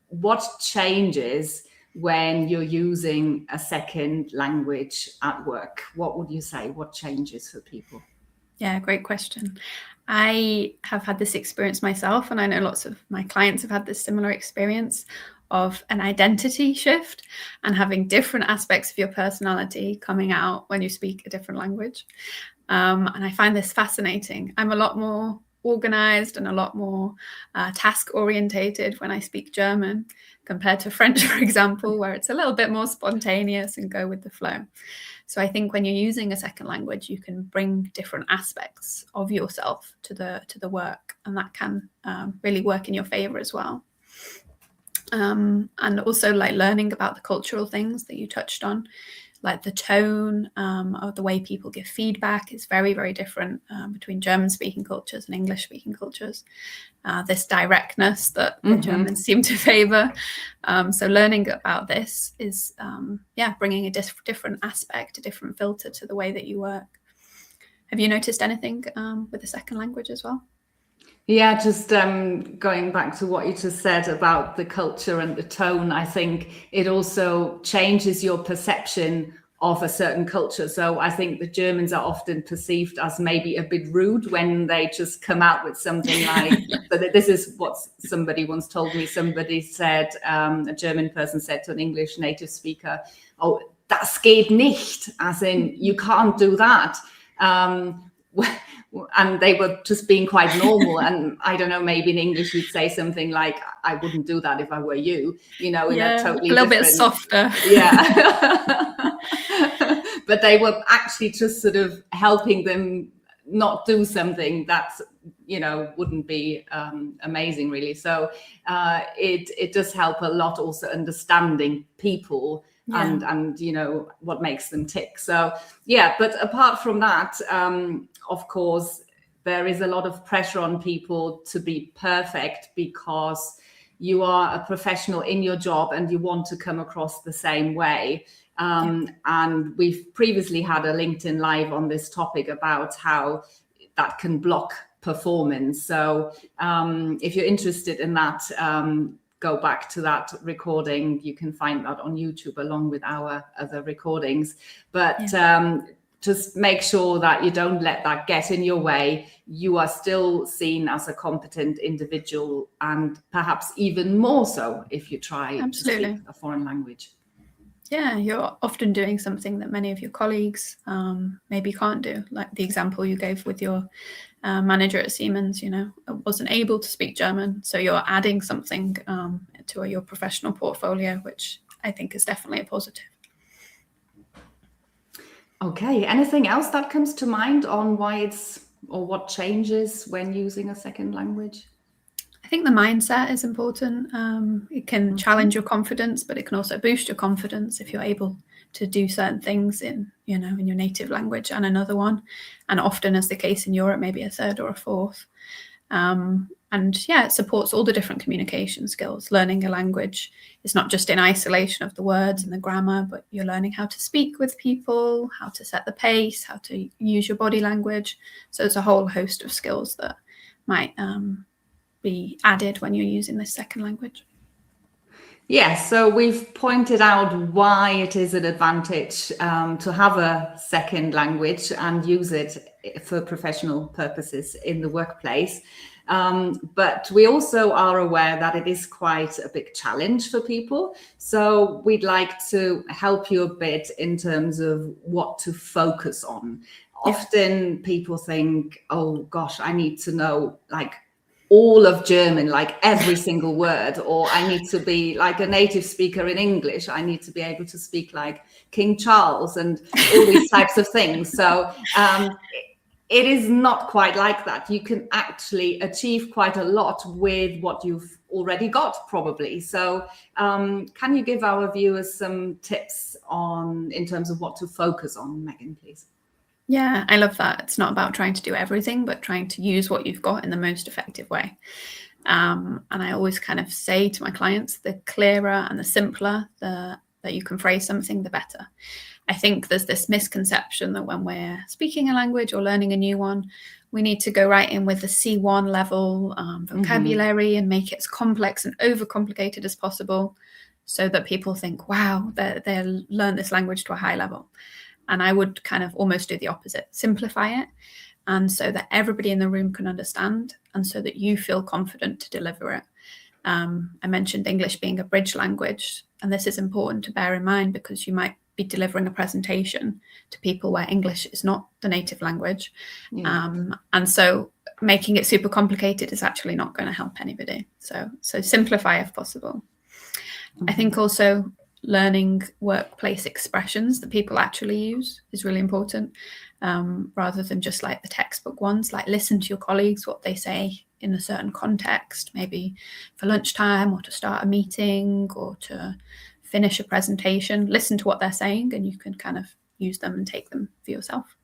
what changes when you're using a second language at work? What would you say? What changes for people? Yeah, great question. I have had this experience myself, and I know lots of my clients have had this similar experience of an identity shift and having different aspects of your personality coming out when you speak a different language. And I find this fascinating. I'm a lot more organized and a lot more task orientated when I speak German compared to French, for example, where it's a little bit more spontaneous and go with the flow. So I think when you're using a second language, you can bring different aspects of yourself to the work, and that can really work in your favor as well. And also like learning about the cultural things that you touched on, like the tone of the way people give feedback is very, very different between German-speaking cultures and English-speaking cultures. This directness that the Germans seem to favor. So learning about this is, bringing a different aspect, a different filter to the way that you work. Have you noticed anything with the second language as well? Yeah, just going back to what you just said about the culture and the tone, I think it also changes your perception of a certain culture. So I think the Germans are often perceived as maybe a bit rude when they just come out with something like, but this is what somebody once told me. Somebody said, a German person said to an English native speaker, "Oh, das geht nicht," as in, you can't do that. And they were just being quite normal. And I don't know, maybe in English you'd say something like, "I wouldn't do that if I were you," in a totally a little bit softer. Yeah. But they were actually just sort of helping them not do something that, wouldn't be amazing, really. So it does help a lot also understanding people. Yeah. And what makes them tick. So yeah, but apart from that, of course, there is a lot of pressure on people to be perfect because you are a professional in your job and you want to come across the same way. And we've previously had a LinkedIn Live on this topic about how that can block performance. So if you're interested in that, go back to that recording. You can find that on YouTube along with our other recordings. But just make sure that you don't let that get in your way. You are still seen as a competent individual, and perhaps even more so if you try to speak a foreign language. Yeah, you're often doing something that many of your colleagues maybe can't do, like the example you gave with your manager at Siemens, wasn't able to speak German. So you're adding something to your professional portfolio, which I think is definitely a positive. Okay, anything else that comes to mind on why or what changes when using a second language? I think the mindset is important. It can challenge your confidence, but it can also boost your confidence if you're able to do certain things in your native language and another one. And often, as the case in Europe, maybe a third or a fourth. It supports all the different communication skills. Learning a language is not just in isolation of the words and the grammar, but you're learning how to speak with people, how to set the pace, how to use your body language. So there's a whole host of skills that might be added when you're using this second language. Yes, so we've pointed out why it is an advantage to have a second language and use it for professional purposes in the workplace. But we also are aware that it is quite a big challenge for people. So we'd like to help you a bit in terms of what to focus on. Often people think, oh gosh, I need to know all of German, like every single word, or I need to be like a native speaker in English. I need to be able to speak like King Charles and all these types of things. So it is not quite like that. You can actually achieve quite a lot with what you've already got, probably. So can you give our viewers some tips in terms of what to focus on, Megan, please? Yeah, I love that. It's not about trying to do everything, but trying to use what you've got in the most effective way. And I always kind of say to my clients, the clearer and the simpler the that you can phrase something, the better. I think there's this misconception that when we're speaking a language or learning a new one, we need to go right in with the C1 level vocabulary and make it as complex and overcomplicated as possible, so that people think, wow, they'll learn this language to a high level. And I would kind of almost do the opposite, simplify it, and so that everybody in the room can understand, and so that you feel confident to deliver it. I mentioned English being a bridge language, and this is important to bear in mind, because you might be delivering a presentation to people where English is not the native language. And so making it super complicated is actually not going to help anybody. So simplify if possible. I think also learning workplace expressions that people actually use is really important, rather than just like the textbook ones. Like, listen to your colleagues, what they say in a certain context, maybe for lunchtime or to start a meeting or to finish a presentation. Listen to what they're saying, and you can kind of use them and take them for yourself.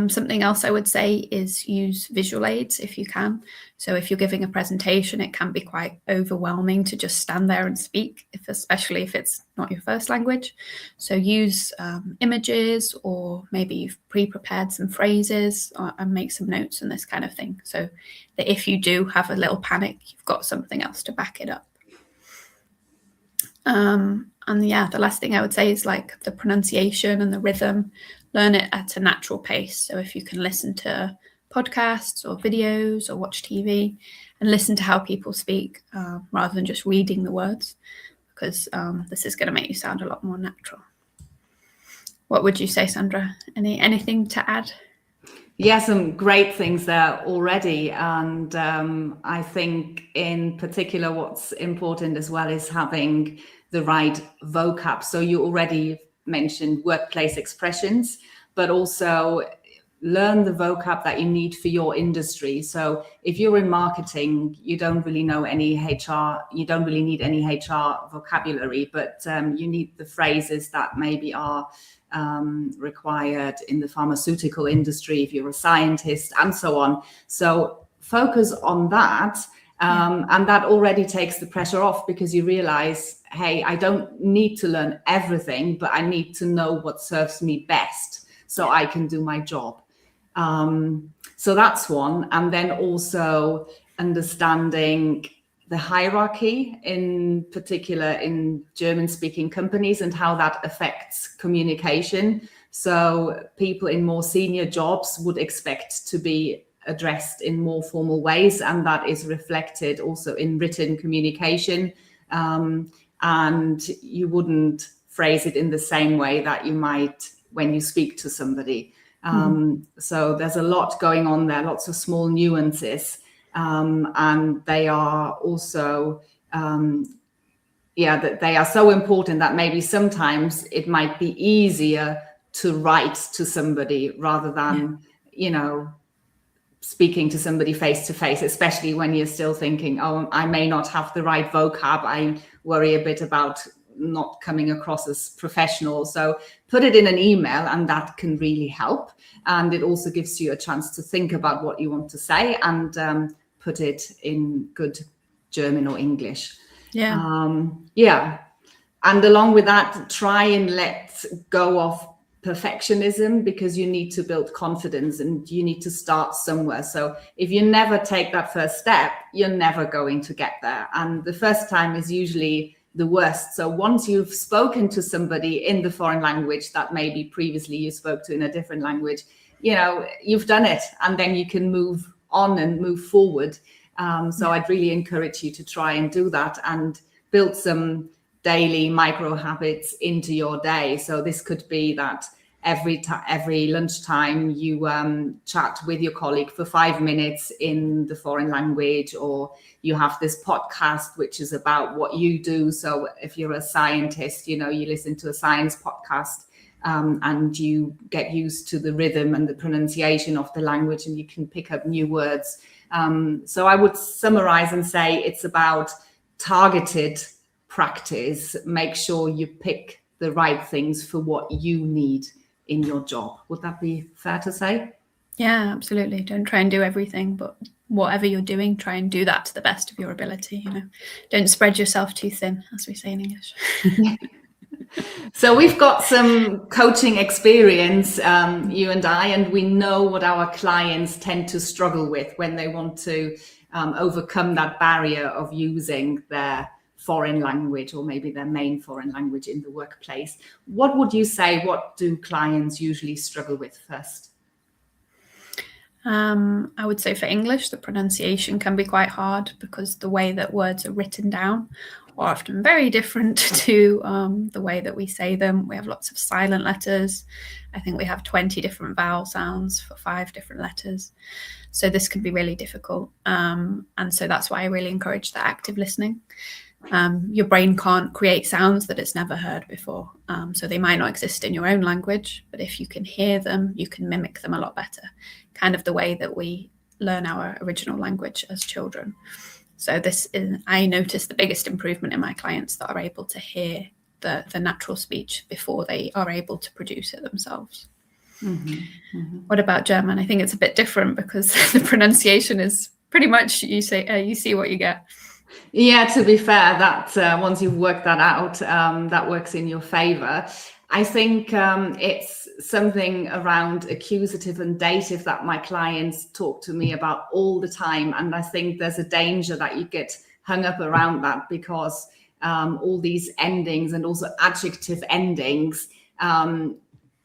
Something else I would say is use visual aids if you can. So if you're giving a presentation, it can be quite overwhelming to just stand there and speak, especially if it's not your first language. So use images, or maybe you've pre-prepared some phrases and make some notes and this kind of thing, so that if you do have a little panic, you've got something else to back it up. And yeah, the last thing I would say is like the pronunciation and the rhythm. Learn it at a natural pace. So if you can listen to podcasts or videos or watch TV and listen to how people speak, rather than just reading the words, because this is going to make you sound a lot more natural. What would you say, Sandra? Anything to add? Yeah, some great things there already. And I think in particular, what's important as well is having the right vocab. So you already mentioned workplace expressions, but also learn the vocab that you need for your industry. So if you're in marketing, you don't really know any HR, you don't really need any HR vocabulary, but you need the phrases that maybe are required in the pharmaceutical industry, if you're a scientist, and so on. So focus on that. And that already takes the pressure off, because you realize, hey, I don't need to learn everything, but I need to know what serves me best so I can do my job. So that's one. And then also understanding the hierarchy, in particular in German-speaking companies, and how that affects communication. So people in more senior jobs would expect to be addressed in more formal ways, and that is reflected also in written communication. And you wouldn't phrase it in the same way that you might when you speak to somebody. So there's a lot going on there, lots of small nuances. And they are also, that they are so important that maybe sometimes it might be easier to write to somebody rather than, speaking to somebody face to face, especially when you're still thinking, oh, I may not have the right vocab. I worry a bit about not coming across as professional. So put it in an email, and that can really help. And it also gives you a chance to think about what you want to say, and put it in good German or English. And along with that, try and let go of perfectionism, because you need to build confidence and you need to start somewhere. So if you never take that first step, you're never going to get there. And the first time is usually the worst. So once you've spoken to somebody in the foreign language that maybe previously you spoke to in a different language, you've done it, and then you can move on and move forward. So I'd really encourage you to try and do that and build some daily micro habits into your day. So this could be that every lunchtime you chat with your colleague for 5 minutes in the foreign language, or you have this podcast which is about what you do. So if you're a scientist, you listen to a science podcast, and you get used to the rhythm and the pronunciation of the language, and you can pick up new words. So I would summarize and say it's about targeted practice. Make sure you pick the right things for what you need in your job. Would that be fair to say? Yeah, absolutely. Don't try and do everything, but whatever you're doing, try and do that to the best of your ability. Don't spread yourself too thin, as we say in English. So we've got some coaching experience, you and I, and we know what our clients tend to struggle with when they want to overcome that barrier of using their foreign language, or maybe their main foreign language, in the workplace. What would you say, what do clients usually struggle with first? I would say for English, the pronunciation can be quite hard, because the way that words are written down are often very different to the way that we say them. We have lots of silent letters. I think we have 20 different vowel sounds for 5 different letters. So this can be really difficult. And so that's why I really encourage the active listening. Your brain can't create sounds that it's never heard before. So they might not exist in your own language, but if you can hear them, you can mimic them a lot better, kind of the way that we learn our original language as children. So I notice the biggest improvement in my clients that are able to hear the natural speech before they are able to produce it themselves. Mm-hmm. Mm-hmm. What about German? I think it's a bit different, because the pronunciation is pretty much you see what you get. Yeah, to be fair, that once you've worked that out, that works in your favor. I think it's something around accusative and dative that my clients talk to me about all the time. And I think there's a danger that you get hung up around that, because all these endings, and also adjective endings,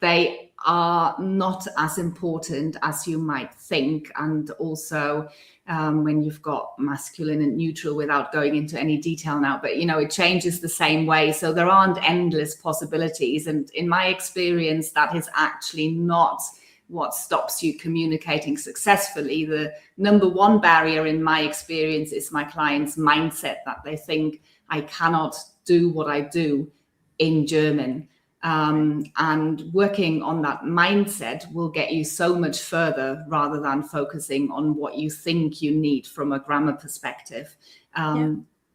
they are not as important as you might think. And also when you've got masculine and neutral, without going into any detail now, but it changes the same way. So there aren't endless possibilities. And in my experience, that is actually not what stops you communicating successfully. The number one barrier in my experience is my client's mindset, that they think I cannot do what I do in German. And working on that mindset will get you so much further, rather than focusing on what you think you need from a grammar perspective.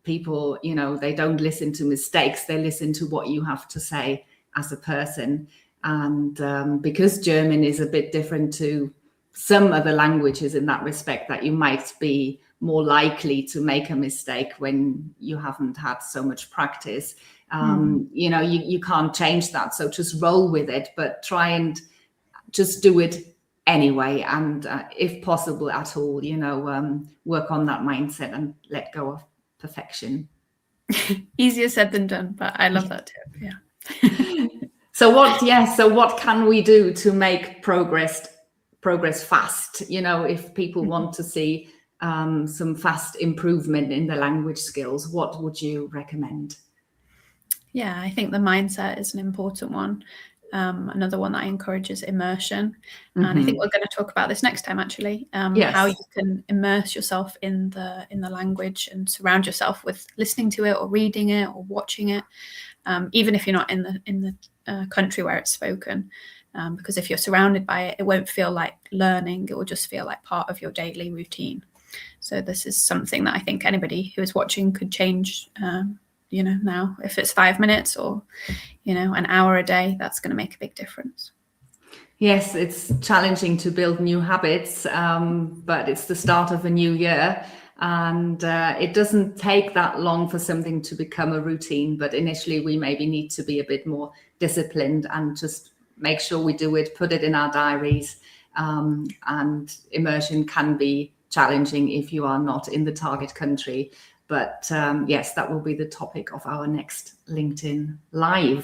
People, they don't listen to mistakes, they listen to what you have to say as a person. And because German is a bit different to some other languages in that respect, that you might be more likely to make a mistake when you haven't had so much practice. You can't change that. So just roll with it, but try and just do it anyway. And if possible at all, work on that mindset and let go of perfection. Easier said than done, but I love that tip. Yeah. So what can we do to make progress fast? If people want to see some fast improvement in their language skills, what would you recommend? Yeah, I think the mindset is an important one. Another one that I encourage is immersion. Mm-hmm. And I think we're going to talk about this next time, actually, yes. How you can immerse yourself in the language and surround yourself with listening to it, or reading it, or watching it, even if you're not in the country where it's spoken. Because if you're surrounded by it, it won't feel like learning. It will just feel like part of your daily routine. So this is something that I think anybody who is watching could change. Now, if it's 5 minutes or, an hour a day, that's going to make a big difference. Yes, it's challenging to build new habits, but it's the start of a new year. And it doesn't take that long for something to become a routine. But initially, we maybe need to be a bit more disciplined and just make sure we do it, put it in our diaries. And immersion can be challenging if you are not in the target country. But yes, that will be the topic of our next LinkedIn Live.